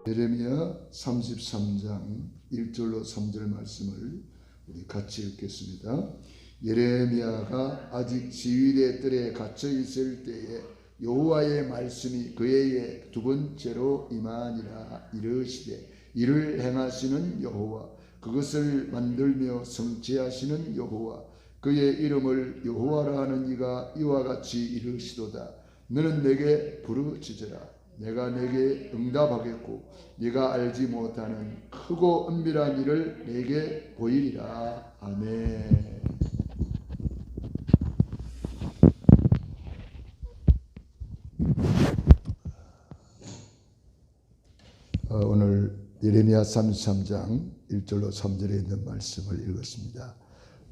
예레미야 33장 1절로 3절 말씀을 우리 같이 읽겠습니다. 예레미야가 아직 지휘대 뜰에 갇혀 있을 때에 여호와의 말씀이 그에게 두 번째로 임하니라. 이르시되 이를 행하시는 여호와, 그것을 만들며 성취하시는 여호와, 그의 이름을 여호와라 하는 이가 이와 같이 이르시도다. 너는 내게 부르짖으라. 내가 내게 응답하겠고 네가 알지 못하는 크고 은밀한 일을 내게 보이리라. 아멘. 오늘 예레미야 33장 1절로 3절에 있는 말씀을 읽었습니다.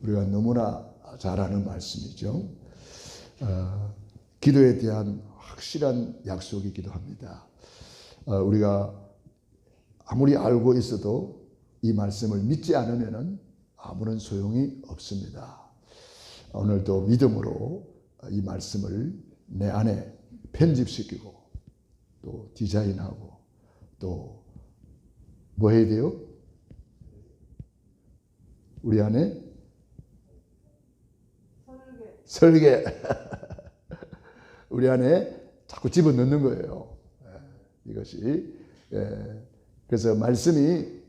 우리가 너무나 잘 아는 말씀이죠. 기도에 대한 확실한 약속이기도 합니다. 우리가 아무리 알고 있어도 이 말씀을 믿지 않으면 아무런 소용이 없습니다. 오늘도 믿음으로 이 말씀을 내 안에 편집시키고 또 디자인하고 또 뭐 해야 돼요? 우리 안에 설계 우리 안에 자꾸 집어넣는 거예요. 이것이 그래서 말씀이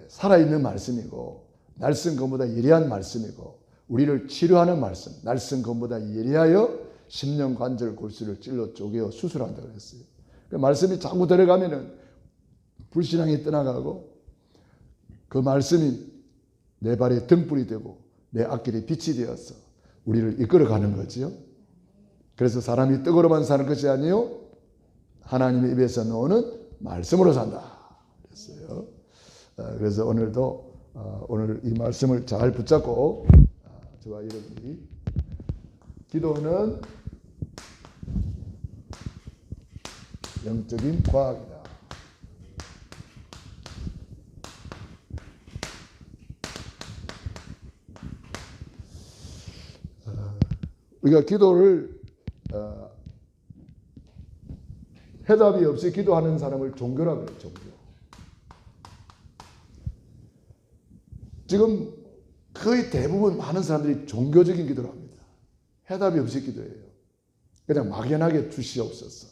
살아있는 말씀이고 날선 것보다 예리한 말씀이고 우리를 치료하는 말씀, 날선 것보다 예리하여 심령 관절 골수를 찔러 쪼개어 수술한다고 그랬어요. 그 말씀이 자꾸 들어가면은 불신앙이 떠나가고 그 말씀이 내 발에 등불이 되고 내 앞길에 빛이 되어서 우리를 이끌어가는 거죠. 그래서 사람이 떡으로만 사는 것이 아니요 하나님의 입에서 나오는 말씀으로 산다 그랬어요. 그래서 오늘도 오늘 이 말씀을 잘 붙잡고 저와 여러분이 기도는 영적인 과학이다. 우리가 기도를 해답이 없이 기도하는 사람을 종교라고 해요. 종교. 지금 거의 대부분 많은 사람들이 종교적인 기도를 합니다. 해답이 없이 기도해요. 그냥 막연하게 주시옵소서.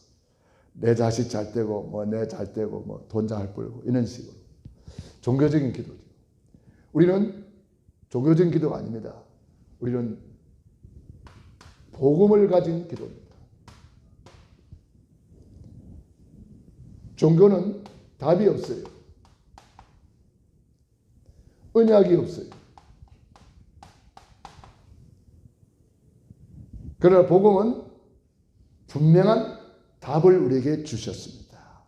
내 자식 잘 되고 뭐 내 잘 되고 뭐 돈 잘 벌고 이런 식으로 종교적인 기도죠. 우리는 종교적인 기도가 아닙니다. 우리는 복음을 가진 기도입니다. 종교는 답이 없어요. 언약이 없어요. 그러나 복음은 분명한 답을 우리에게 주셨습니다.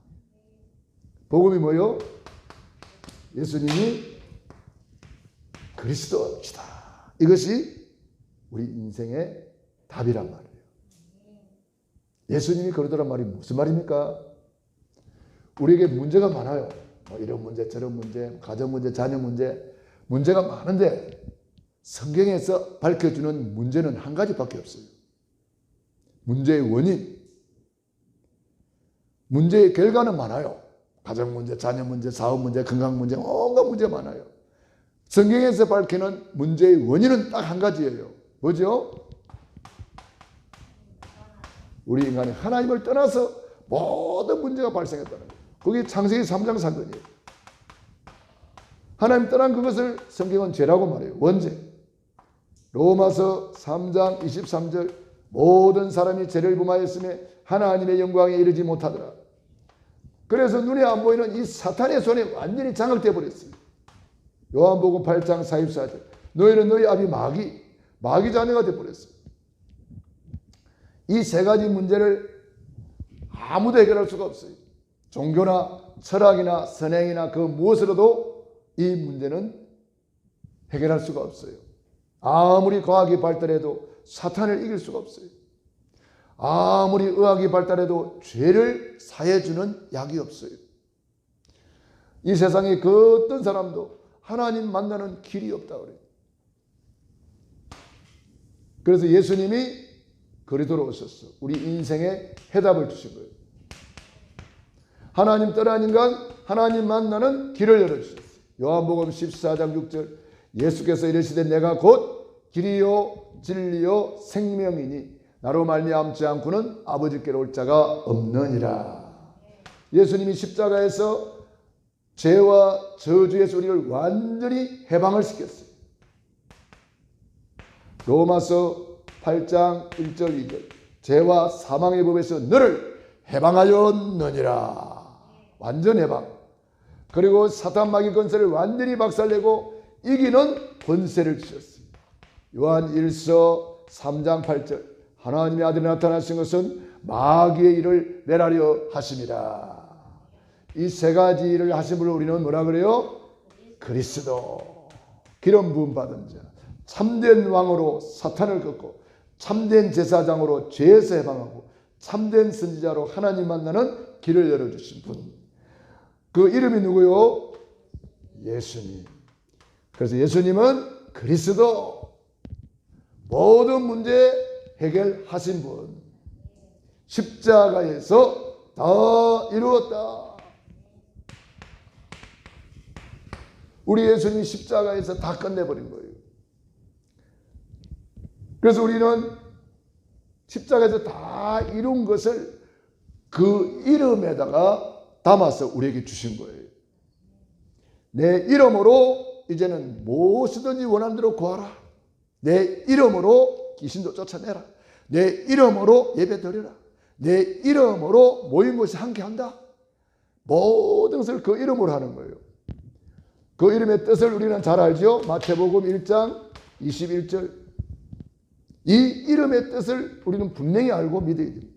복음이 뭐요? 예수님이 그리스도시다. 이것이 우리 인생의 답이란 말이에요. 예수님이 그러더란 말이 무슨 말입니까? 우리에게 문제가 많아요. 뭐 이런 문제, 저런 문제, 가정 문제, 자녀 문제, 문제가 많은데 성경에서 밝혀주는 문제는 한 가지밖에 없어요. 문제의 원인, 문제의 결과는 많아요. 가정 문제, 자녀 문제, 사업 문제, 건강 문제, 온갖 문제 많아요. 성경에서 밝히는 문제의 원인은 딱 한 가지예요. 뭐죠? 우리 인간이 하나님을 떠나서 모든 문제가 발생했다는 거예요. 그게 창세기 3장 사건이에요. 하나님 떠난 그것을 성경은 죄라고 말해요. 원죄. 로마서 3장 23절 모든 사람이 죄를 범하였으며 하나님의 영광에 이르지 못하더라. 그래서 눈에 안 보이는 이 사탄의 손에 완전히 장악되어 버렸어요. 요한복음 8장 44절 너희는 너희 아비 마귀 자녀가 되어 버렸어요. 이 세 가지 문제를 아무도 해결할 수가 없어요. 종교나 철학이나 선행이나 그 무엇으로도 이 문제는 해결할 수가 없어요. 아무리 과학이 발달해도 사탄을 이길 수가 없어요. 아무리 의학이 발달해도 죄를 사해주는 약이 없어요. 이 세상에 그 어떤 사람도 하나님 만나는 길이 없다 그래요. 그래서 예수님이 그리스도로 오셨어. 우리 인생에 해답을 주신 거예요. 하나님 떠난 인간 하나님 만나는 길을 열어주셨어요. 요한복음 14장 6절 예수께서 이르시되 내가 곧 길이요 진리요 생명이니 나로 말미암지 않고는 아버지께로 올 자가 없느니라. 예수님이 십자가에서 죄와 저주에서 우리를 완전히 해방을 시켰어요. 로마서 8장 1절 2절 죄와 사망의 법에서 너를 해방하였느니라. 완전 해방. 그리고 사탄 마귀 권세를 완전히 박살내고 이기는 권세를 주셨어요. 요한 1서 3장 8절 하나님의 아들이 나타나신 것은 마귀의 일을 멸하려 하심이라. 이 세 가지 일을 하신 분을 우리는 뭐라 그래요? 그리스도. 기름 부음 받은 자. 참된 왕으로 사탄을 꺾고 참된 제사장으로 죄에서 해방하고 참된 선지자로 하나님 만나는 길을 열어주신 분. 그 이름이 누구요? 예수님. 그래서 예수님은 그리스도. 모든 문제 해결하신 분. 십자가에서 다 이루었다. 우리 예수님이 십자가에서 다 끝내버린 거예요. 그래서 우리는 십자가에서 다 이룬 것을 그 이름에다가 담아서 우리에게 주신 거예요. 내 이름으로 이제는 무엇이든지 원하는 대로 구하라. 내 이름으로 귀신도 쫓아내라. 내 이름으로 예배 드려라. 내 이름으로 모인 곳이 함께한다. 모든 것을 그 이름으로 하는 거예요. 그 이름의 뜻을 우리는 잘 알죠. 마태복음 1장 21절. 이 이름의 뜻을 우리는 분명히 알고 믿어야 됩니다.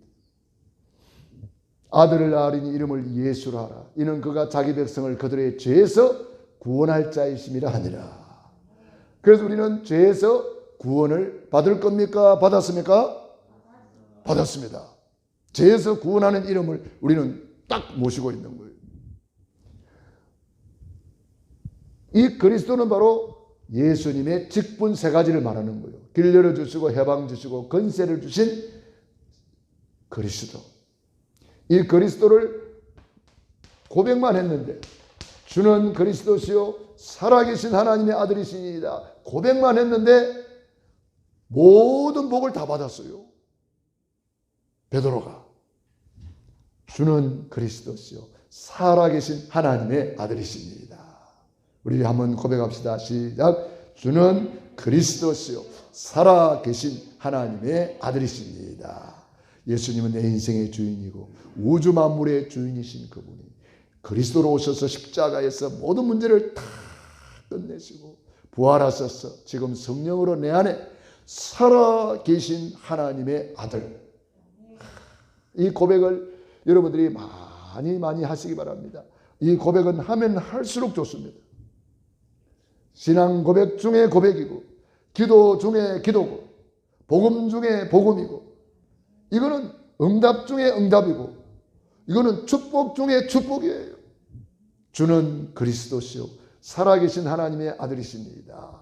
아들을 낳으리니 이름을 예수라 하라. 이는 그가 자기 백성을 그들의 죄에서 구원할 자이심이라 하니라. 그래서 우리는 죄에서 구원을 받을 겁니까? 받았습니까? 받았습니다. 죄에서 구원하는 이름을 우리는 딱 모시고 있는 거예요. 이 그리스도는 바로 예수님의 직분 세 가지를 말하는 거예요. 길 열어주시고 해방 주시고 권세를 주신 그리스도. 이 그리스도를 고백만 했는데 주는 그리스도시요 살아계신 하나님의 아들이시니이다. 고백만 했는데 모든 복을 다 받았어요. 베드로가 주는 그리스도시요 살아계신 하나님의 아들이시니이다. 우리 한번 고백합시다. 시작. 주는 그리스도시요 살아계신 하나님의 아들이십니다. 예수님은 내 인생의 주인이고 우주 만물의 주인이신 그분이 그리스도로 오셔서 십자가에서 모든 문제를 다 끝내시고 부활하셔서 지금 성령으로 내 안에 살아계신 하나님의 아들. 이 고백을 여러분들이 많이 하시기 바랍니다. 이 고백은 하면 할수록 좋습니다. 신앙 고백 중에 고백이고 기도 중에 기도고 복음 중에 복음이고 이거는 응답 중에 응답이고 이거는 축복 중에 축복이에요. 주는 그리스도시요 살아계신 하나님의 아들이십니다.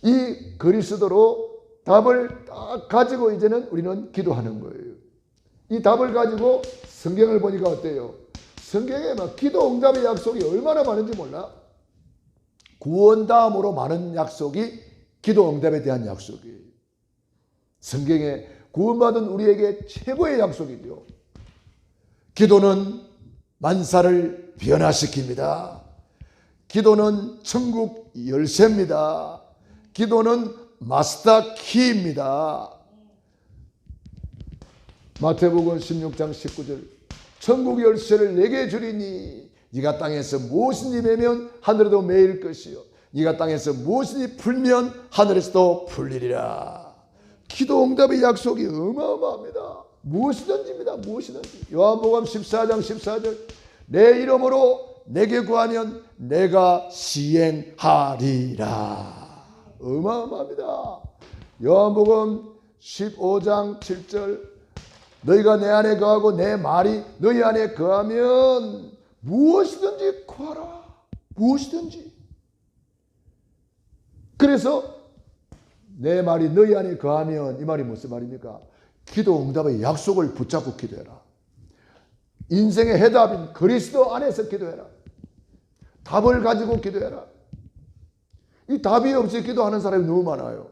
이 그리스도로 답을 딱 가지고 이제는 우리는 기도하는 거예요. 이 답을 가지고 성경을 보니까 어때요? 성경에 막 기도 응답의 약속이 얼마나 많은지 몰라? 구원 다음으로 많은 약속이 기도 응답에 대한 약속이에요. 성경에 구원받은 우리에게 최고의 약속이죠. 기도는 만사를 변화시킵니다. 기도는 천국 열쇠입니다. 기도는 마스터 키입니다. 마태복음 16장 19절 천국 열쇠를 내게 주리니 네가 땅에서 무엇인지 매면 하늘에도 매일 것이요 네가 땅에서 무엇인지 풀면 하늘에서도 풀리리라. 기도 응답의 약속이 어마어마합니다. 무엇이든지입니다. 무엇이든지. 요한복음 14장 14절 내 이름으로 내게 구하면 내가 시행하리라. 어마어마합니다. 요한복음 15장 7절 너희가 내 안에 거하고 내 말이 너희 안에 거하면 무엇이든지 구하라. 무엇이든지. 그래서 내 말이 너희 안에 거하면 이 말이 무슨 말입니까? 기도 응답의 약속을 붙잡고 기도해라. 인생의 해답인 그리스도 안에서 기도해라. 답을 가지고 기도해라. 이 답이 없이 기도하는 사람이 너무 많아요.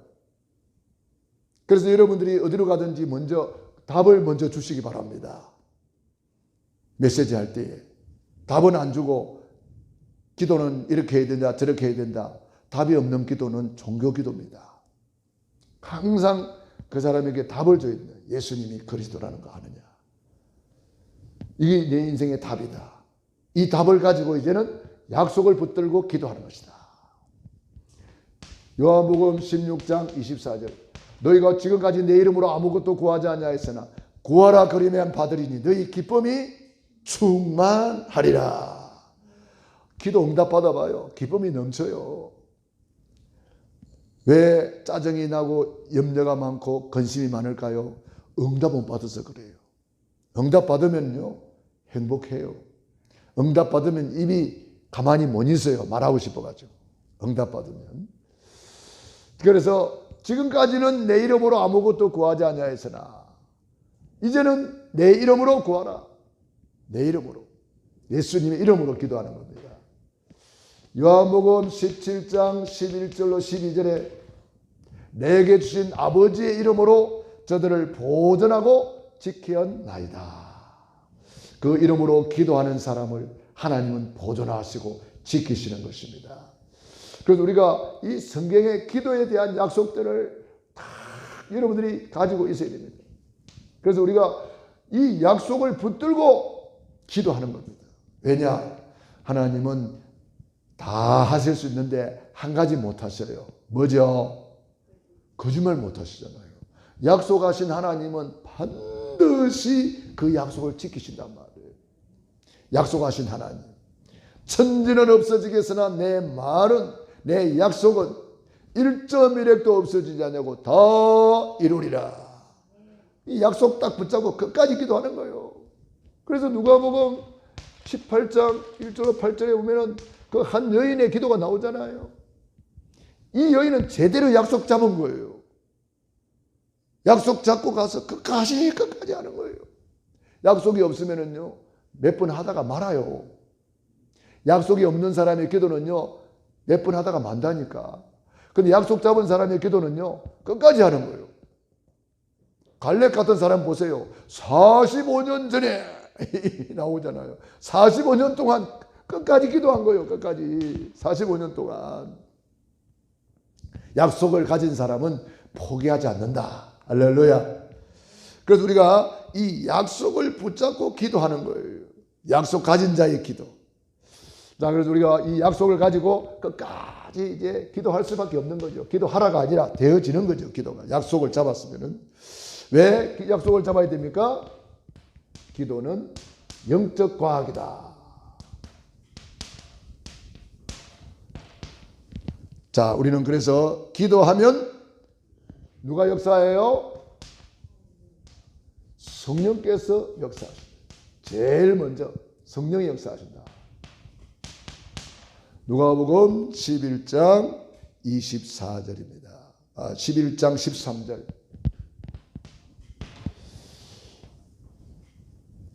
그래서 여러분들이 어디로 가든지 먼저 답을 먼저 주시기 바랍니다. 메시지 할 때에 답은 안 주고 기도는 이렇게 해야 된다 저렇게 해야 된다. 답이 없는 기도는 종교 기도입니다. 항상 그 사람에게 답을 줘야 된다. 예수님이 그리스도라는 거 아느냐. 이게 내 인생의 답이다. 이 답을 가지고 이제는 약속을 붙들고 기도하는 것이다. 요한복음 16장 24절 너희가 지금까지 내 이름으로 아무것도 구하지 아니하였으나 구하라 그리면 받으리니 너희 기쁨이 충만하리라. 기도 응답 받아봐요. 기쁨이 넘쳐요. 왜 짜증이 나고 염려가 많고 근심이 많을까요? 응답 못 받아서 그래요. 응답 받으면요 행복해요. 응답 받으면 입이 가만히 못 있어요. 말하고 싶어가지고. 응답 받으면. 그래서 지금까지는 내 이름으로 아무것도 구하지 아니하였으나 이제는 내 이름으로 구하라. 내 이름으로. 예수님의 이름으로 기도하는 겁니다. 요한복음 17장 11절로 12절에 내게 주신 아버지의 이름으로 저들을 보존하고 지키었나이다. 그 이름으로 기도하는 사람을 하나님은 보존하시고 지키시는 것입니다. 그래서 우리가 이 성경의 기도에 대한 약속들을 다 여러분들이 가지고 있어야 됩니다. 그래서 우리가 이 약속을 붙들고 기도하는 겁니다. 왜냐? 하나님은 다 하실 수 있는데 한 가지 못 하셔요. 뭐죠? 거짓말 못 하시잖아요. 약속하신 하나님은 반드시 그 약속을 지키신단 말이에요. 약속하신 하나님. 천지는 없어지겠으나 내 말은 내 약속은 1.1핵도 없어지지 않냐고 다 이루리라. 이 약속 딱 붙잡고 끝까지 기도하는 거예요. 그래서 누가복음 18장 1절 8절에 보면은 그 한 여인의 기도가 나오잖아요. 이 여인은 제대로 약속 잡은 거예요. 약속 잡고 가서 끝까지 하는 거예요. 약속이 없으면은요 몇 번 하다가 말아요. 약속이 없는 사람의 기도는요 몇 번 하다가 만다니까. 근데 약속 잡은 사람의 기도는요 끝까지 하는 거예요. 갈렙 같은 사람 보세요. 45년 전에 나오잖아요. 45년 동안 끝까지 기도한 거예요. 끝까지 45년 동안. 약속을 가진 사람은 포기하지 않는다. 할렐루야. 그래서 우리가 이 약속을 붙잡고 기도하는 거예요. 약속 가진 자의 기도. 자, 그래서 우리가 이 약속을 가지고 끝까지 이제 기도할 수밖에 없는 거죠. 기도하라가 아니라 되어지는 거죠. 기도가. 약속을 잡았으면은. 왜 약속을 잡아야 됩니까? 기도는 영적 과학이다. 자, 우리는 그래서 기도하면 누가 역사해요? 성령께서 역사하십니다. 제일 먼저 성령이 역사하신다. 누가복음 11장 24절입니다. 11장 13절.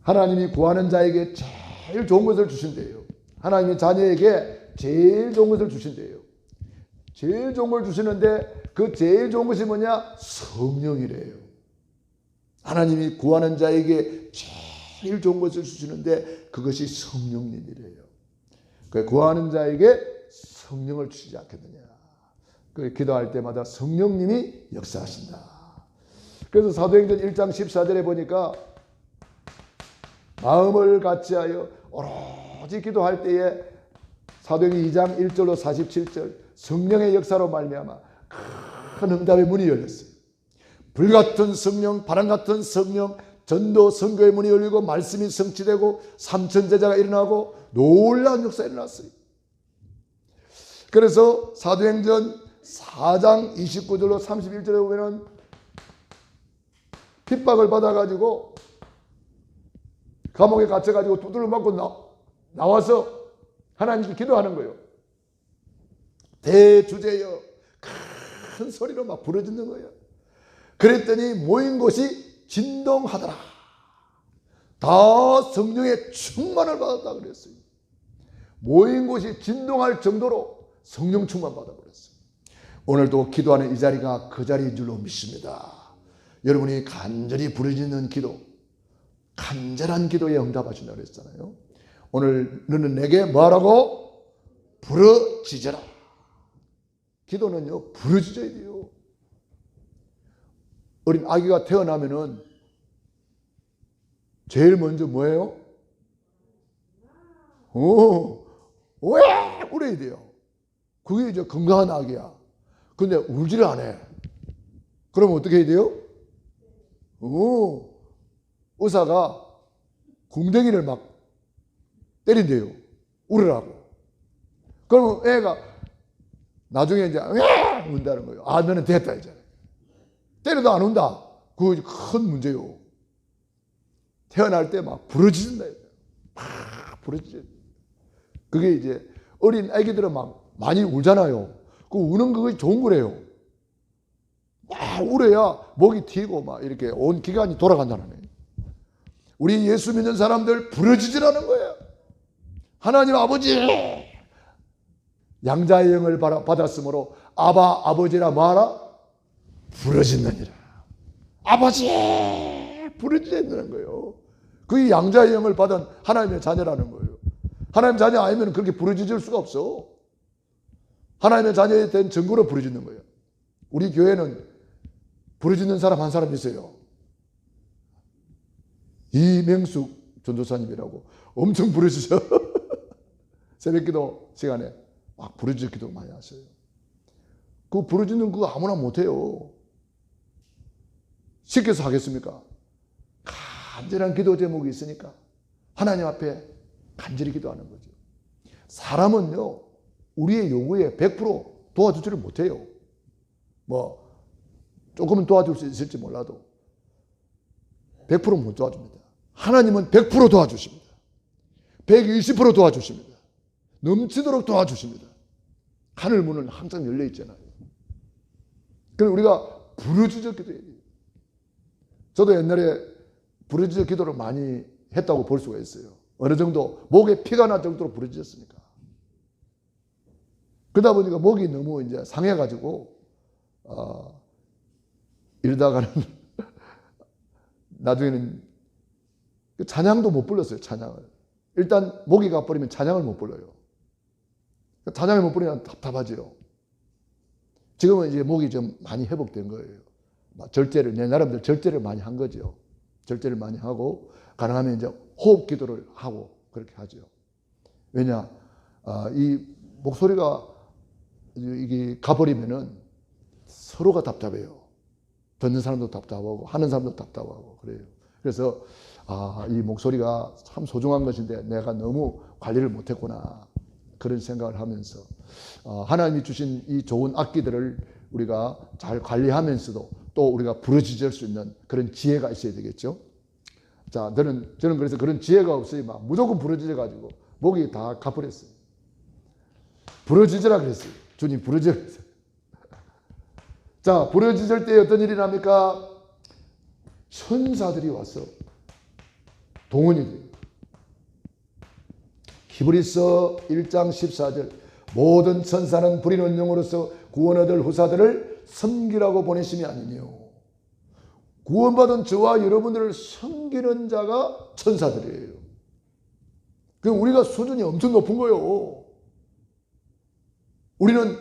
하나님이 구하는 자에게 제일 좋은 것을 주신대요. 하나님이 자녀에게 제일 좋은 것을 주신대요. 제일 좋은 걸 주시는데 그 제일 좋은 것이 뭐냐? 성령이래요. 하나님이 구하는 자에게 제일 좋은 것을 주시는데 그것이 성령님이래요. 구하는 자에게 성령을 주시지 않겠느냐. 기도할 때마다 성령님이 역사하신다. 그래서 사도행전 1장 14절에 보니까 마음을 같이하여 오로지 기도할 때에 사도행전 2장 1절로 47절 성령의 역사로 말미암아 큰 응답의 문이 열렸어요. 불같은 성령, 바람같은 성령, 전도 선교의 문이 열리고 말씀이 성취되고 3천 제자가 일어나고 놀라운 역사가 일어났어요. 그래서 사도행전 4장 29절로 31절에 보면은 핍박을 받아가지고 감옥에 갇혀가지고 두들을 맞고 나와서 하나님께 기도하는 거예요. 대주제여 큰 소리로 막 부르짖는 거예요. 그랬더니 모인 곳이 진동하더라. 다 성령의 충만을 받았다 그랬어요. 모인 곳이 진동할 정도로 성령 충만 받아버렸어요. 오늘도 기도하는 이 자리가 그 자리인 줄로 믿습니다. 여러분이 간절히 부르짖는 기도, 간절한 기도에 응답하신다고 그랬잖아요. 오늘 너는 내게 뭐하라고? 부르짖어라. 기도는요, 부르짖어야 돼요. 어린 아기가 태어나면은 제일 먼저 뭐예요? 왜 울어야 돼요. 그게 이제 건강한 아기야. 근데 울지를 안 해. 그럼 어떻게 해야 돼요? 의사가 궁뎅이를 막 때린대요. 울으라고. 그러면 애가 나중에 이제 운다는 거예요. 아, 너는 됐다 이제. 때려도 안 운다. 그거 큰 문제요. 태어날 때 막 부러진다. 막 부러지. 그게 이제 어린 아기들은 막 많이 울잖아요. 그 우는 그게 좋은 거래요. 막 울어야 목이 튀고 막 이렇게 온 기관이 돌아간다는 거예요. 우리 예수 믿는 사람들 부러지지라는 거예요. 하나님 아버지, 양자의 영을 받았으므로 아바 아버지라 뭐하라? 부러진느니라. 아버지 부러지는 거예요. 그게 양자의 영을 받은 하나님의 자녀라는 거예요. 하나님 자녀 아니면 그렇게 부르짖을 수가 없어. 하나님의 자녀에 대한 증거로 부르짖는 거예요. 우리 교회는 부르짖는 사람 한 사람 있어요. 이명숙 전도사님이라고 엄청 부르짖어. 새벽기도 시간에 막 부르짖 기도 많이 하셔요. 그 부르짖는 그거 아무나 못해요. 시켜서 하겠습니까? 간절한 기도 제목이 있으니까 하나님 앞에 간절히 기도하는 거죠. 사람은요, 우리의 요구에 100% 도와주지를 못해요. 뭐 조금은 도와줄 수 있을지 몰라도 100% 못 도와줍니다. 하나님은 100% 도와주십니다. 120% 도와주십니다. 넘치도록 도와주십니다. 하늘 문은 항상 열려 있잖아요. 그럼 우리가 부르짖어 기도해야 돼요. 저도 옛날에 부르짖어 기도를 많이 했다고 볼 수가 있어요. 어느 정도 목에 피가 날 정도로 부르짖었으니까. 그러다 보니까 목이 너무 이제 상해가지고 이러다가는 나중에는 찬양도 못 불렀어요. 찬양을. 일단 목이 가버리면 찬양을 못 불러요. 찬양을 못 부르면 답답하죠. 지금은 이제 목이 좀 많이 회복된 거예요. 절제를, 내 나름대로 절제를 많이 한 거죠. 절제를 많이 하고 가능하면 이제 호흡 기도를 하고 그렇게 하죠. 왜냐, 이 목소리가 이게 가버리면은 서로가 답답해요. 듣는 사람도 답답하고 하는 사람도 답답하고 그래요. 그래서 이 목소리가 참 소중한 것인데 내가 너무 관리를 못했구나 그런 생각을 하면서 하나님이 주신 이 좋은 악기들을 우리가 잘 관리하면서도 또 우리가 부르짖을 수 있는 그런 지혜가 있어야 되겠죠. 자, 저는 그래서 그런 지혜가 없어요. 막 무조건 부르짖어가지고 목이 다 가버렸어요. 부르짖으라 그랬어요. 주님 부르짖으라 그랬어요. 자, 부르짖을 때 어떤 일이 납니까? 천사들이 와서 동원이 돼요. 히브리서 1장 14절 모든 천사는 부리는 영으로서 구원 얻을 후사들을 섬기라고 보내심이 아니뇨. 구원받은 저와 여러분들을 섬기는 자가 천사들이에요. 그럼 우리가 수준이 엄청 높은 거예요. 우리는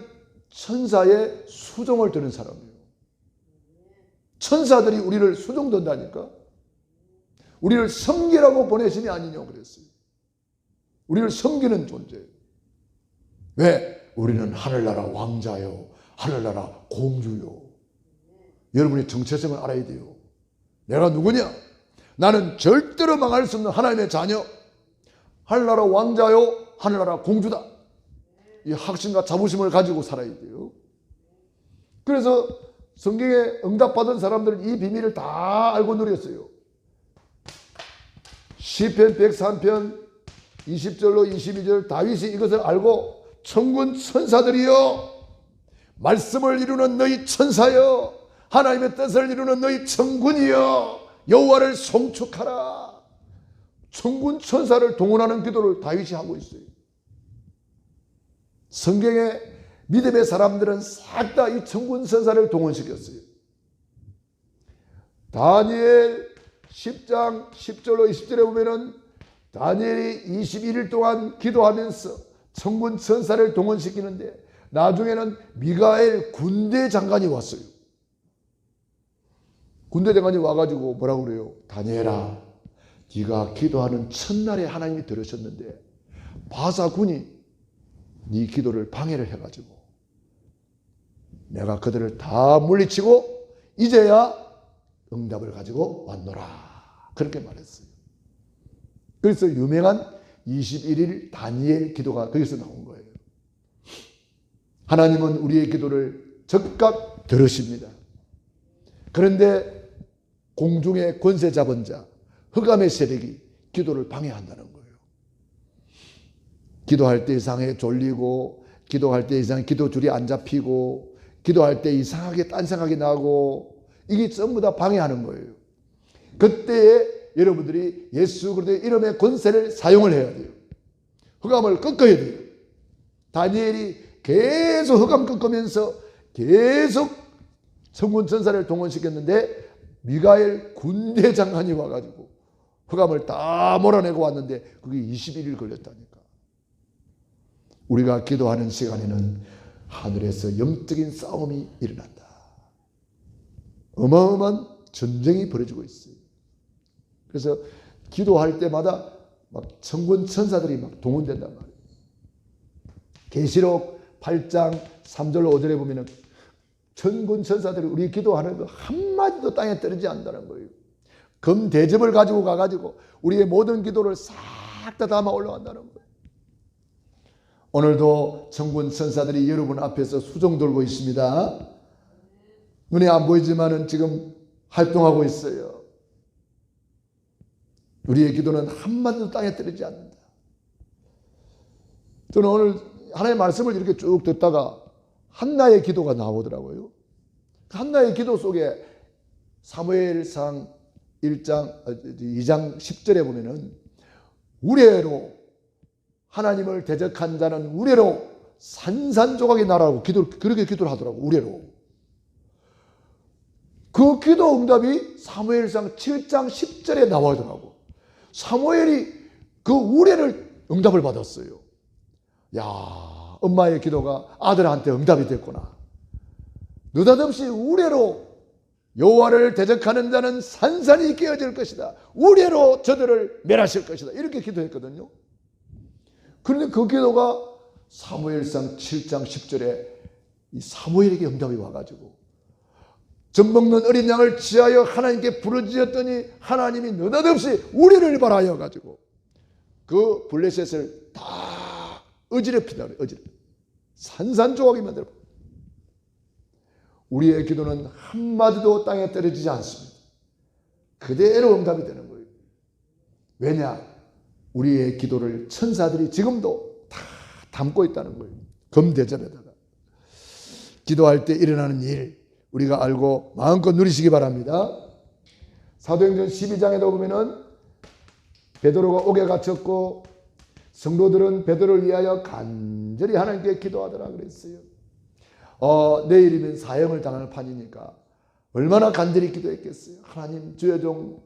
천사의 수종을 드는 사람이에요. 천사들이 우리를 수종든다니까. 우리를 섬기라고 보내심이 아니뇨 그랬어요. 우리를 섬기는 존재예요. 왜? 우리는 하늘나라 왕자요, 하늘나라 공주요. 여러분이 정체성을 알아야 돼요. 내가 누구냐? 나는 절대로 망할 수 없는 하나님의 자녀, 하늘나라 왕자요, 하늘나라 공주다. 이 확신과 자부심을 가지고 살아야 돼요. 그래서 성경에 응답받은 사람들은 이 비밀을 다 알고 누렸어요. 시편 103편 20절로 22절 다윗이 이것을 알고 천군 천사들이여 말씀을 이루는 너희 천사여 하나님의 뜻을 이루는 너희 천군이여 여호와를 송축하라. 천군 천사를 동원하는 기도를 다윗이 하고 있어요. 성경의 믿음의 사람들은 싹 다 이 천군 천사를 동원시켰어요. 다니엘 10장 10절로 20절에 보면은 다니엘이 21일 동안 기도하면서 천군 천사를 동원시키는데 나중에는 미가엘 군대 장관이 왔어요. 군대 장관이 와가지고 뭐라고 그래요? 다니엘아, 네가 기도하는 첫날에 하나님이 들으셨는데 바사군이 네 기도를 방해를 해가지고 내가 그들을 다 물리치고 이제야 응답을 가지고 왔노라. 그렇게 말했어요. 그래서 유명한 21일 다니엘 기도가 거기서 나온 거예요. 하나님은 우리의 기도를 즉각 들으십니다. 그런데 공중의 권세 잡은 자, 흑암의 세력이 기도를 방해한다는 거예요. 기도할 때 이상하게 졸리고, 기도할 때 이상하게 기도줄이 안 잡히고, 기도할 때 이상하게 딴 생각이 나고, 이게 전부 다 방해하는 거예요. 그때에 여러분들이 예수 그리스도의 이름의 권세를 사용을 해야 돼요. 흑암을 꺾어야 돼요. 다니엘이 계속 흑암 꺾으면서 계속 천군 천사를 동원시켰는데 미가엘 군대 장관이 와가지고 흑암을 다 몰아내고 왔는데 그게 21일 걸렸다니까. 우리가 기도하는 시간에는 하늘에서 영적인 싸움이 일어난다. 어마어마한 전쟁이 벌어지고 있어요. 그래서 기도할 때마다 막 천군 천사들이 막 동원된단 말이에요. 계시록 8장 3절로 5절에 보면은 천군 천사들이 우리 기도하는 거 한마디도 땅에 떨어지지 않는다는 거예요. 금 대접을 가지고 가가지고 우리의 모든 기도를 싹 다 담아 올라간다는 거예요. 오늘도 천군 천사들이 여러분 앞에서 수종 돌고 있습니다. 눈에 안 보이지만은 지금 활동하고 있어요. 우리의 기도는 한마디도 땅에 떨어지지 않는다. 저는 오늘 하나님의 말씀을 이렇게 쭉 듣다가 한나의 기도가 나오더라고요. 한나의 기도 속에 사무엘상 2장 10절에 보면은 우레로 하나님을 대적한 자는 우레로 산산조각이 나라고 그렇게 기도를 하더라고. 우레로. 그 기도 응답이 사무엘상 7장 10절에 나오더라고. 사무엘이 그 우레를 응답을 받았어요. 야, 엄마의 기도가 아들한테 응답이 됐구나. 느닷없이 우레로 여호와를 대적하는 자는 산산이 깨어질 것이다. 우레로 저들을 멸하실 것이다. 이렇게 기도했거든요. 그런데 그 기도가 사무엘상 7장 10절에 이 사무엘에게 응답이 와가지고 젖먹는 어린 양을 지하여 하나님께 부르짖었더니 하나님이 느닷없이 우리를 발하여 가지고 그 블레셋을 다 어지럽힌다 그래요. 산산조각이 만들어. 우리의 기도는 한마디도 땅에 떨어지지 않습니다. 그대로 응답이 되는 거예요. 왜냐? 우리의 기도를 천사들이 지금도 다 담고 있다는 거예요. 금대접에다가. 기도할 때 일어나는 일 우리가 알고 마음껏 누리시기 바랍니다. 사도행전 12장에도 보면은 베드로가 옥에 갇혔고 성도들은 베드로를 위하여 간절히 하나님께 기도하더라 그랬어요. 내일이면 사형을 당할 판이니까 얼마나 간절히 기도했겠어요. 하나님 주의 종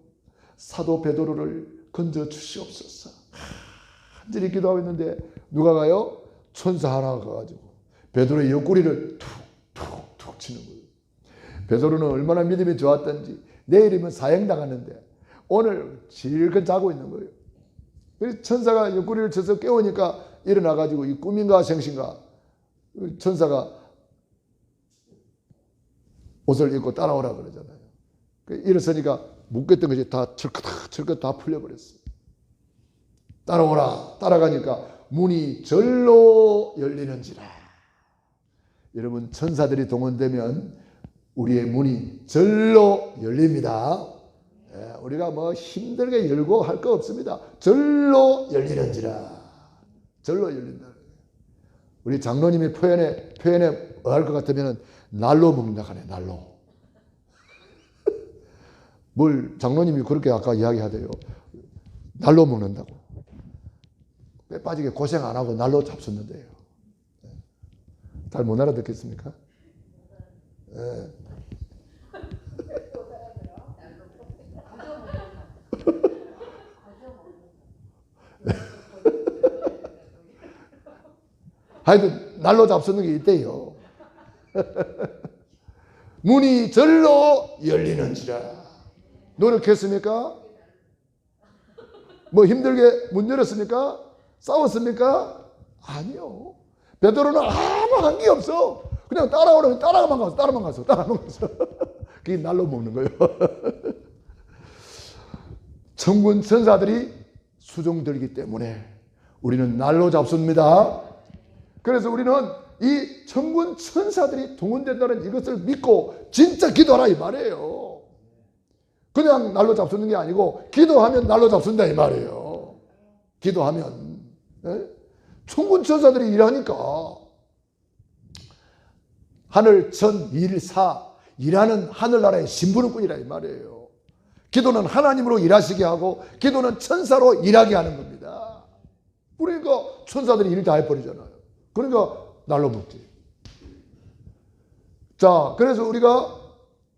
사도 베드로를 건져 주시옵소서. 간절히 기도하고 있는데 누가 가요? 천사 하나가 가가지고 베드로의 옆구리를 툭툭툭 치는 거예요. 베드로는 얼마나 믿음이 좋았던지 내일이면 사형 당하는데 오늘 실컷 자고 있는 거예요. 그래서 천사가 옆구리를 쳐서 깨우니까 일어나가지고 이 꿈인가 생신가 천사가 옷을 입고 따라오라 그러잖아요. 일어서니까 묶였던 것이 다 철컥 다 풀려버렸어요. 따라오라. 따라가니까 문이 절로 열리는지라. 여러분 천사들이 동원되면 우리의 문이 절로 열립니다. 우리가 뭐 힘들게 열고 할 거 없습니다. 절로 열리는지라. 절로 열린다. 우리 장로님의 표현에 할 것 같으면 날로 먹는다 하네. 날로. 뭘 장로님이 그렇게 아까 이야기하대요. 날로 먹는다고. 뼈 빠지게 고생 안 하고 날로 잡수는데요. 잘 못 알아듣겠습니까? 네. 하여튼 날로 잡수는 게 있대요. 문이 절로 열리는지라. 노력했습니까? 뭐 힘들게 문 열었습니까? 싸웠습니까? 아니요. 베드로는 아무 한 게 없어. 그냥 따라오라면 따라만 갔어. 그게 날로 먹는 거예요. 천군 천사들이 수종들기 때문에 우리는 날로 잡습니다. 그래서 우리는 이 천군 천사들이 동원된다는 이것을 믿고 진짜 기도하라 이 말이에요. 그냥 날로 잡수는 게 아니고 기도하면 날로 잡순다 이 말이에요. 기도하면. 네? 천군 천사들이 일하니까 하늘 천 일사 일하는 하늘나라의 신부는꾼이라 이 말이에요. 기도는 하나님으로 일하시게 하고 기도는 천사로 일하게 하는 겁니다. 그러니까 천사들이 일 다 해버리잖아요. 그러니까 날로 먹지. 자, 그래서 우리가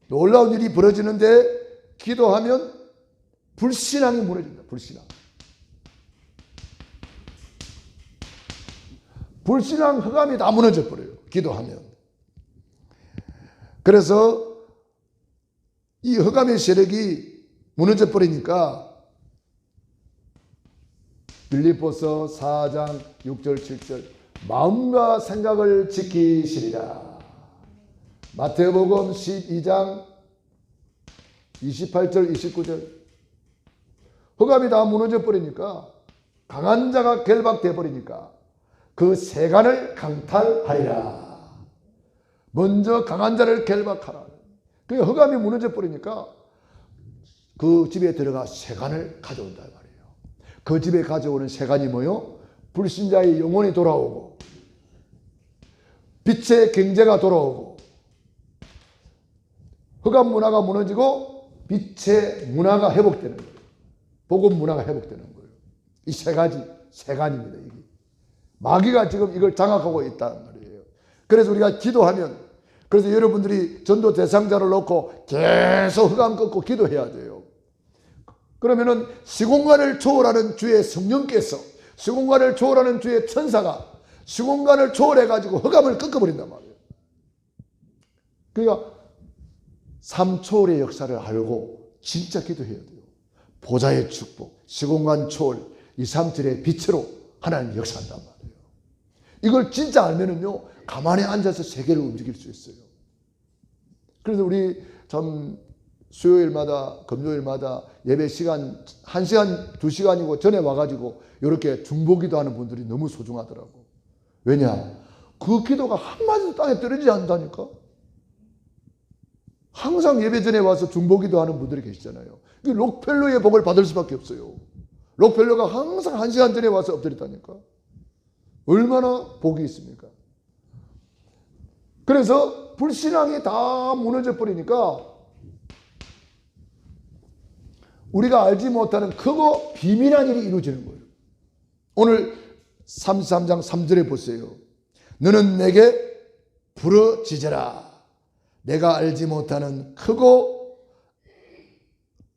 놀라운 일이 벌어지는데 기도하면 불신앙이 무너진다. 불신앙 흑암이 다 무너져 버려요. 기도하면. 그래서 이 흑암의 세력이 무너져 버리니까 빌립보서 4장 6절 7절 마음과 생각을 지키시리라. 마태복음 12장 28절 29절 흑암이 다 무너져 버리니까 강한 자가 결박돼 버리니까 그 세간을 강탈하리라. 먼저 강한 자를 결박하라. 그 흑암이 무너져 버리니까 그 집에 들어가 세간을 가져온다 말이에요. 그 집에 가져오는 세간이 뭐요? 불신자의 영혼이 돌아오고 빛의 경제가 돌아오고 흑암 문화가 무너지고 빛의 문화가 회복되는 거예요. 복음 문화가 회복되는 거예요. 이 세 가지 세간입니다. 이게 마귀가 지금 이걸 장악하고 있단 말이에요. 그래서 우리가 기도하면 그래서 여러분들이 전도 대상자를 놓고 계속 흑암 꺾고 기도해야 돼요. 그러면은 시공간을 초월하는 주의 성령께서 시공간을 초월하는 주의 천사가 시공간을 초월해가지고 흑암을 꺾어버린단 말이에요. 그러니까 삼초월의 역사를 알고 진짜 기도해야 돼요. 보좌의 축복, 시공간 초월, 이 삼절의 빛으로 하나님 역사한단 말이에요. 이걸 진짜 알면은요, 가만히 앉아서 세계를 움직일 수 있어요. 그래서 우리 참 수요일마다, 금요일마다 예배 시간 1시간, 2시간이고 전에 와가지고 이렇게 중보기도 하는 분들이 너무 소중하더라고. 왜냐? 그 기도가 한마디도 땅에 떨어지지 않는다니까? 항상 예배 전에 와서 중보기도 하는 분들이 계시잖아요. 록펠러의 복을 받을 수밖에 없어요. 록펠러가 항상 1시간 전에 와서 엎드렸다니까? 얼마나 복이 있습니까? 그래서 불신앙이 다 무너져 버리니까 우리가 알지 못하는 크고 비밀한 일이 이루어지는 거예요. 오늘 33장 3절에 보세요. 너는 내게 부르짖으라. 내가 알지 못하는 크고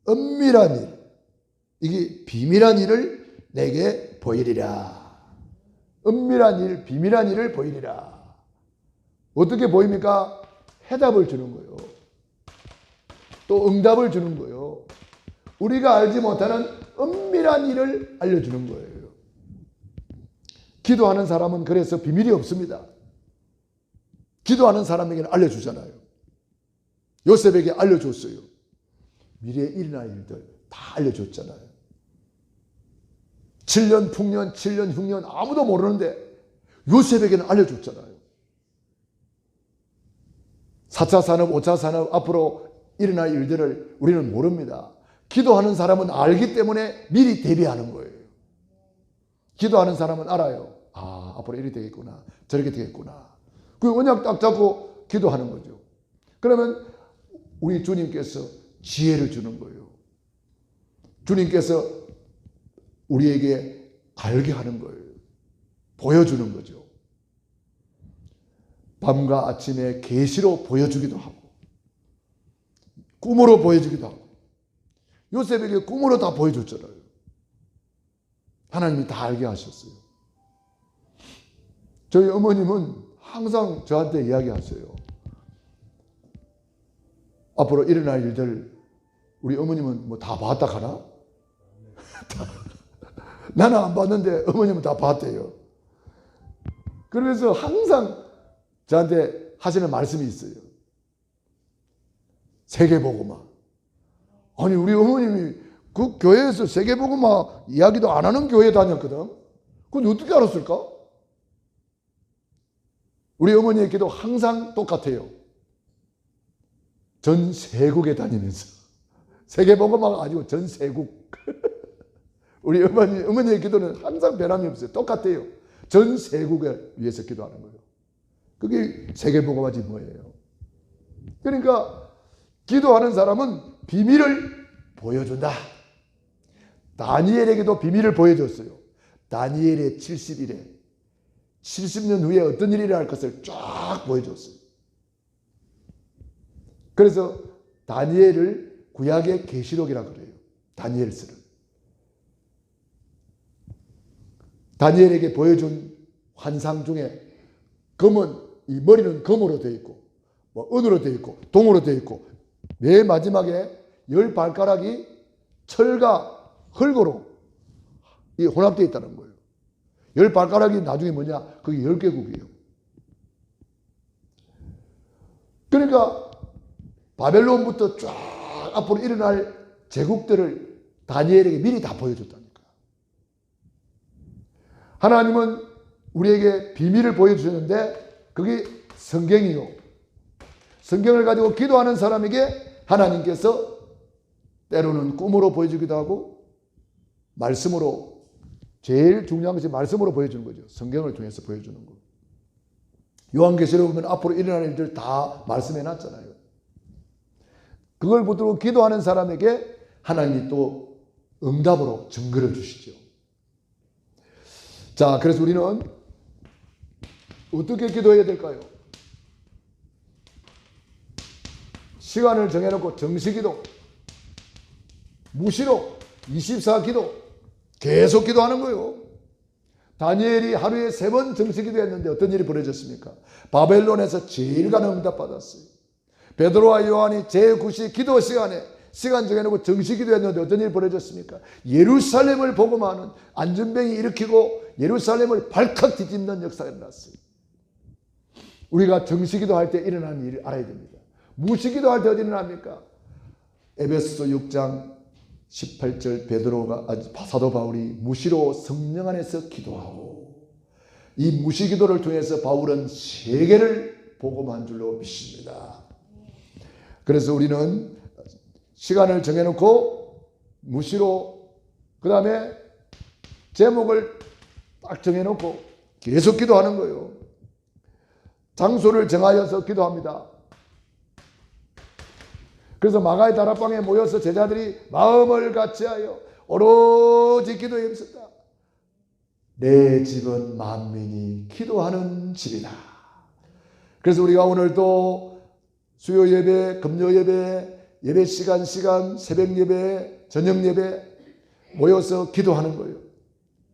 은밀한 일, 이게 비밀한 일을 내게 보이리라. 은밀한 일, 비밀한 일을 보이리라. 어떻게 보입니까? 해답을 주는 거예요. 또 응답을 주는 거예요. 우리가 알지 못하는 은밀한 일을 알려주는 거예요. 기도하는 사람은 그래서 비밀이 없습니다. 기도하는 사람에게는 알려주잖아요. 요셉에게 알려줬어요. 미래에 일어날 일들 다 알려줬잖아요. 7년 풍년, 7년 흉년 아무도 모르는데 요셉에게는 알려줬잖아요. 4차 산업, 5차 산업 앞으로 일어날 일들을 우리는 모릅니다. 기도하는 사람은 알기 때문에 미리 대비하는 거예요. 기도하는 사람은 알아요. 아, 앞으로 이렇게 되겠구나. 저렇게 되겠구나. 그 언약 딱 잡고 기도하는 거죠. 그러면 우리 주님께서 지혜를 주는 거예요. 주님께서 우리에게 알게 하는 거예요. 보여주는 거죠. 밤과 아침에 계시로 보여주기도 하고 꿈으로 보여주기도 하고 요셉에게 꿈으로 다 보여줬잖아요. 하나님이 다 알게 하셨어요. 저희 어머님은 항상 저한테 이야기하세요. 앞으로 일어날 일들 우리 어머님은 뭐 다 봤다 가나? 나는 안 봤는데 어머님은 다 봤대요. 그러면서 항상 저한테 하시는 말씀이 있어요. 세계복음화. 아니 우리 어머님이 그 교회에서 세계복음화 이야기도 안 하는 교회에 다녔거든. 그건 어떻게 알았을까? 우리 어머니의 기도 항상 똑같아요. 전 세국에 다니면서 세계복음화가 아니고 전 세국. 우리 어머니의 기도는 항상 변함이 없어요. 똑같아요. 전 세국을 위해서 기도하는 거예요. 그게 세계복음화지 뭐예요. 그러니까 기도하는 사람은 비밀을 보여준다. 다니엘에게도 비밀을 보여줬어요. 다니엘의 70일에 70년 후에 어떤 일이 일어날 것을 쫙 보여줬어요. 그래서 다니엘을 구약의 계시록이라고 그래요. 다니엘서를. 다니엘에게 보여준 환상 중에 검은 이 머리는 검으로 되어 있고 뭐 은으로 되어 있고 동으로 되어 있고 맨 마지막에 10발가락이 철과 흙으로 이 혼합되어 있다는 거예요. 10발가락이 나중에 뭐냐? 그게 10개국이에요. 그러니까 바벨론부터 쫙 앞으로 일어날 제국들을 다니엘에게 미리 다 보여줬다니까. 하나님은 우리에게 비밀을 보여주셨는데 그게 성경이요. 성경을 가지고 기도하는 사람에게 하나님께서 때로는 꿈으로 보여주기도 하고 말씀으로, 제일 중요한 것이 말씀으로 보여주는 거죠. 성경을 통해서 보여주는 거. 요한계시록 보면 앞으로 일어날 일들 다 말씀해 놨잖아요. 그걸 붙들고 기도하는 사람에게 하나님이 또 응답으로 증거를 주시죠. 자, 그래서 우리는 어떻게 기도해야 될까요? 시간을 정해놓고 정시기도, 무시로 24기도 계속 기도하는 거예요. 다니엘이 하루에 3번 정시기도 했는데 어떤 일이 벌어졌습니까? 바벨론에서 제일 가는 응답 받았어요. 베드로와 요한이 제9시 기도 시간에 시간 정해놓고 정시기도 했는데 어떤 일이 벌어졌습니까? 예루살렘을 복음하는 안전병이 일으키고 예루살렘을 발칵 뒤집는 역사가 일어났어요. 우리가 정시기도 할 때 일어나는 일을 알아야 됩니다. 무시기도 할 때 어디 일어납니까? 에베소서 6장 18절 사도 바울이 무시로 성령 안에서 기도하고 이 무시기도를 통해서 바울은 세계를 복음한 줄로 믿습니다. 그래서 우리는 시간을 정해놓고 무시로 그 다음에 제목을 딱 정해놓고 계속 기도하는 거예요. 장소를 정하여서 기도합니다. 그래서 마가의 다락방에 모여서 제자들이 마음을 같이하여 오로지 기도에 힘썼다. 내 집은 만민이 기도하는 집이다. 그래서 우리가 오늘도 수요 예배, 금요 예배, 예배 시간, 새벽 예배, 저녁 예배 모여서 기도하는 거예요.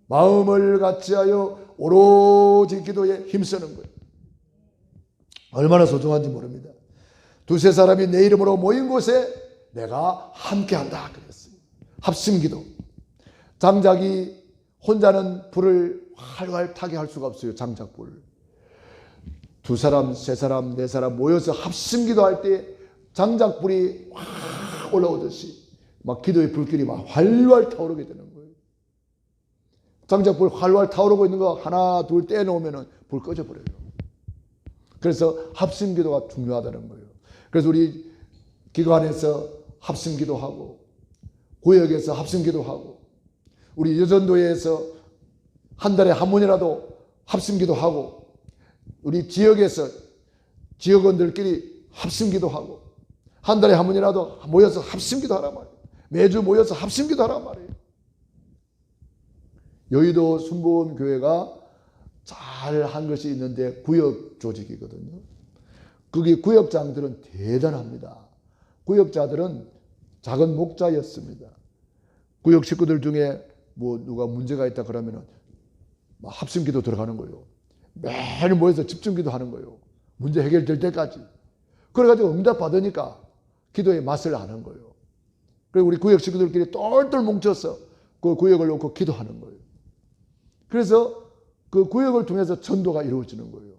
마음을 같이하여 오로지 기도에 힘쓰는 거예요. 얼마나 소중한지 모릅니다. 두세 사람이 내 이름으로 모인 곳에 내가 함께한다 그랬어요. 합심기도. 장작이 혼자는 불을 활활 타게 할 수가 없어요. 장작불. 2사람, 3사람, 4사람 모여서 합심기도할 때 장작불이 확 올라오듯이 막 기도의 불길이 막 활활 타오르게 되는 거예요. 장작불 활활 타오르고 있는 거 하나 둘 떼놓으면 불 꺼져버려요. 그래서 합심기도가 중요하다는 거예요. 그래서 우리 기관에서 합심기도하고 구역에서 합심기도하고 우리 여전도회에서 한 달에 한 번이라도 합심기도하고 우리 지역에서 지역원들끼리 합심기도하고 한 달에 한 번이라도 모여서 합심기도하란 말이에요. 매주 모여서 합심기도하란 말이에요. 여의도 순복음교회가 잘한 것이 있는데 구역 조직이거든요. 거기 구역장들은 대단합니다. 구역자들은 작은 목자였습니다. 구역 식구들 중에 뭐 누가 문제가 있다 그러면은 합심기도 들어가는 거예요. 매일 모여서 집중기도 하는 거예요. 문제 해결될 때까지. 그래가지고 응답 받으니까 기도에 맛을 아는 거예요. 그리고 우리 구역 식구들끼리 똘똘 뭉쳐서 그 구역을 놓고 기도하는 거예요. 그래서 그 구역을 통해서 전도가 이루어지는 거예요.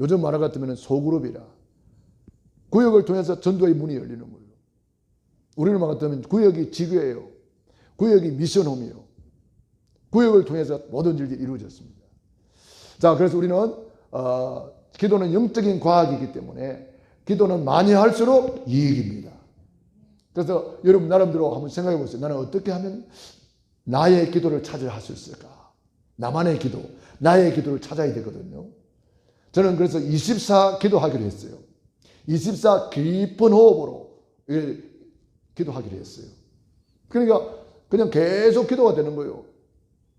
요즘 말화 같으면 소그룹이라. 구역을 통해서 전도의 문이 열리는 거예요. 우리는 말 같으면 구역이 지교예요. 구역이 미션홈이에요. 구역을 통해서 모든 일들이 이루어졌습니다. 자, 그래서 우리는 기도는 영적인 과학이기 때문에 기도는 많이 할수록 이익입니다. 그래서 여러분 나름대로 한번 생각해 보세요. 나는 어떻게 하면 나의 기도를 찾아야 할 수 있을까? 나만의 기도, 나의 기도를 찾아야 되거든요. 저는 그래서 24 기도하기로 했어요. 24 깊은 호흡으로 기도하기로 했어요. 그러니까 그냥 계속 기도가 되는 거예요.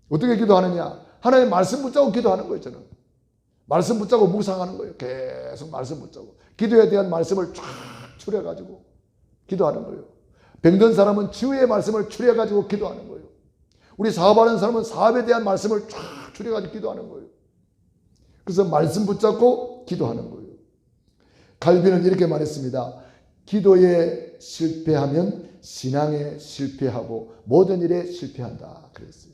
어떻게 기도하느냐? 하나님 말씀 붙잡고 기도하는 거예요. 저는 말씀 붙잡고 묵상하는 거예요. 계속 말씀 붙잡고 기도에 대한 말씀을 쫙 추려가지고 기도하는 거예요. 병든 사람은 치유의 말씀을 추려가지고 기도하는 거예요. 우리 사업하는 사람은 사업에 대한 말씀을 쫙 추려가지고 기도하는 거예요. 그래서 말씀 붙잡고 기도하는 거예요. 칼빈은 이렇게 말했습니다. 기도에 실패하면 신앙에 실패하고 모든 일에 실패한다 그랬어요.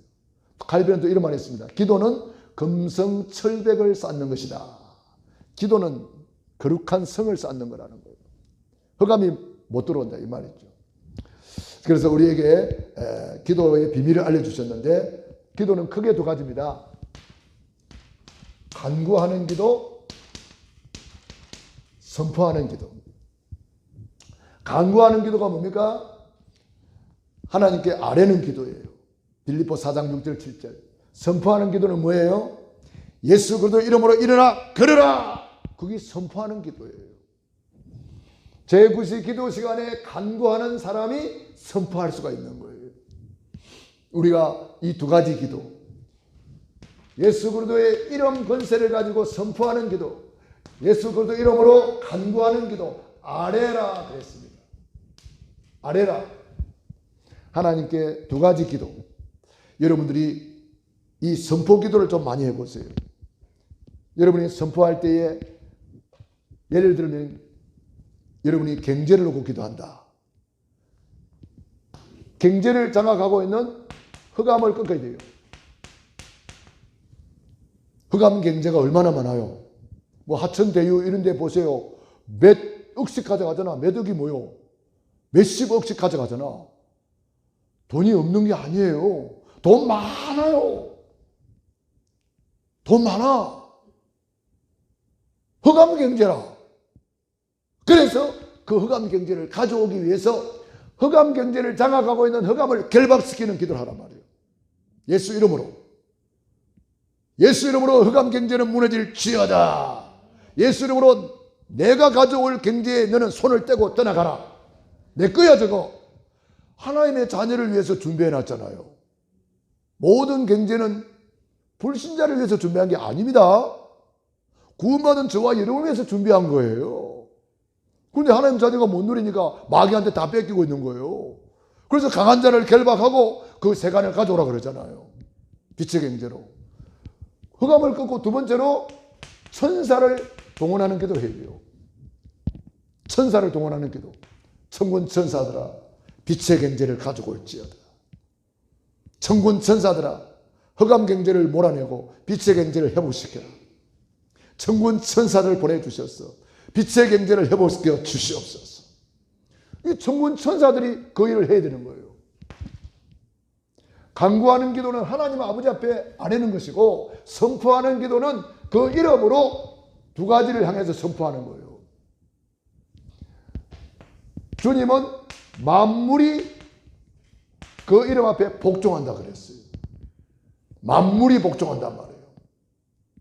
칼빈은 또 이런 말했습니다. 기도는 금성철백을 쌓는 것이다. 기도는 거룩한 성을 쌓는 거라는 거예요. 흑암이 못 들어온다 이 말이죠. 그래서 우리에게 기도의 비밀을 알려주셨는데 기도는 크게 두 가지입니다. 간구하는 기도, 선포하는 기도. 간구하는 기도가 뭡니까? 하나님께 아뢰는 기도예요. 빌립보 4장 6절 7절. 선포하는 기도는 뭐예요? 예수 그리스도 이름으로 일어나 걸으라. 그게 선포하는 기도예요. 제9시 기도 시간에 간구하는 사람이 선포할 수가 있는 거예요. 우리가 이 두 가지 기도, 예수 그리스도의 이름 권세를 가지고 선포하는 기도, 예수 그리스도 이름으로 간구하는 기도, 아뢰라 그랬습니다. 아뢰라. 하나님께 두 가지 기도. 여러분들이 이 선포 기도를 좀 많이 해보세요. 여러분이 선포할 때에 예를 들면 여러분이 경제를 놓고 기도한다. 경제를 장악하고 있는 흑암을 끊어야 돼요. 흑암 경제가 얼마나 많아요. 뭐 하천대유 이런 데 보세요. 몇 억씩 가져가잖아. 몇 억이 뭐요? 몇십 억씩 가져가잖아. 돈이 없는 게 아니에요. 돈 많아요. 돈 많아. 흑암 경제라. 그래서 그 흑암 경제를 가져오기 위해서 흑암 경제를 장악하고 있는 흑암을 결박시키는 기도를 하란 말이에요. 예수 이름으로. 예수 이름으로 흑암 경제는 무너질지어다. 예수 이름으로 내가 가져올 경제에 너는 손을 떼고 떠나가라. 내 거야 저거. 하나님의 자녀를 위해서 준비해 놨잖아요. 모든 경제는 불신자를 위해서 준비한 게 아닙니다. 구원받은 저와 여러분을 위해서 준비한 거예요. 그런데 하나님 자녀가 못 누리니까 마귀한테 다 뺏기고 있는 거예요. 그래서 강한 자를 결박하고 그 세간을 가져오라 그러잖아요. 빛의 경제로. 흑암을 끊고 두 번째로 천사를 동원하는 기도를 해야 돼요. 천사를 동원하는 기도. 천군 천사들아 빛의 경제를 가지고 올지어다. 천군 천사들아 흑암 경제를 몰아내고 빛의 경제를 회복시켜라. 천군 천사를 보내주셨어. 빛의 경제를 회복시켜 주시옵소서. 이 천군 천사들이 그 일을 해야 되는 거예요. 간구하는 기도는 하나님 아버지 앞에 아뢰는 것이고 선포하는 기도는 그 이름으로 두 가지를 향해서 선포하는 거예요. 주님은 만물이 그 이름 앞에 복종한다 그랬어요. 만물이 복종한단 말이에요.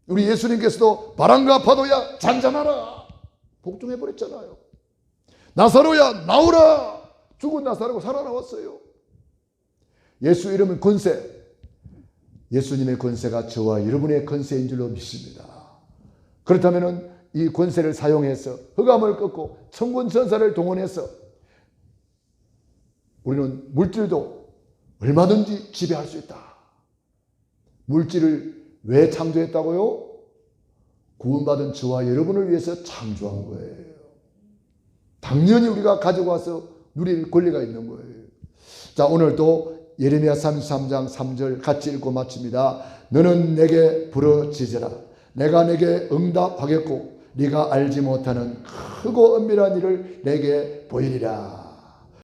우리 예수님께서도 바람과 파도야 잔잔하라 복종해버렸잖아요. 나사로야 나오라. 죽은 나사로가 살아나왔어요. 예수 이름은 권세. 예수님의 권세가 저와 여러분의 권세인 줄로 믿습니다. 그렇다면 이 권세를 사용해서 흑암을 꺾고 천군 천사를 동원해서 우리는 물질도 얼마든지 지배할 수 있다. 물질을 왜 창조했다고요? 구원받은 저와 여러분을 위해서 창조한 거예요. 당연히 우리가 가지고 와서 누릴 권리가 있는 거예요. 자, 오늘도 예레미야 33장 3절 같이 읽고 마칩니다. 너는 내게 부르짖으라. 내가 내게 응답하겠고 네가 알지 못하는 크고 은밀한 일을 내게 보이리라.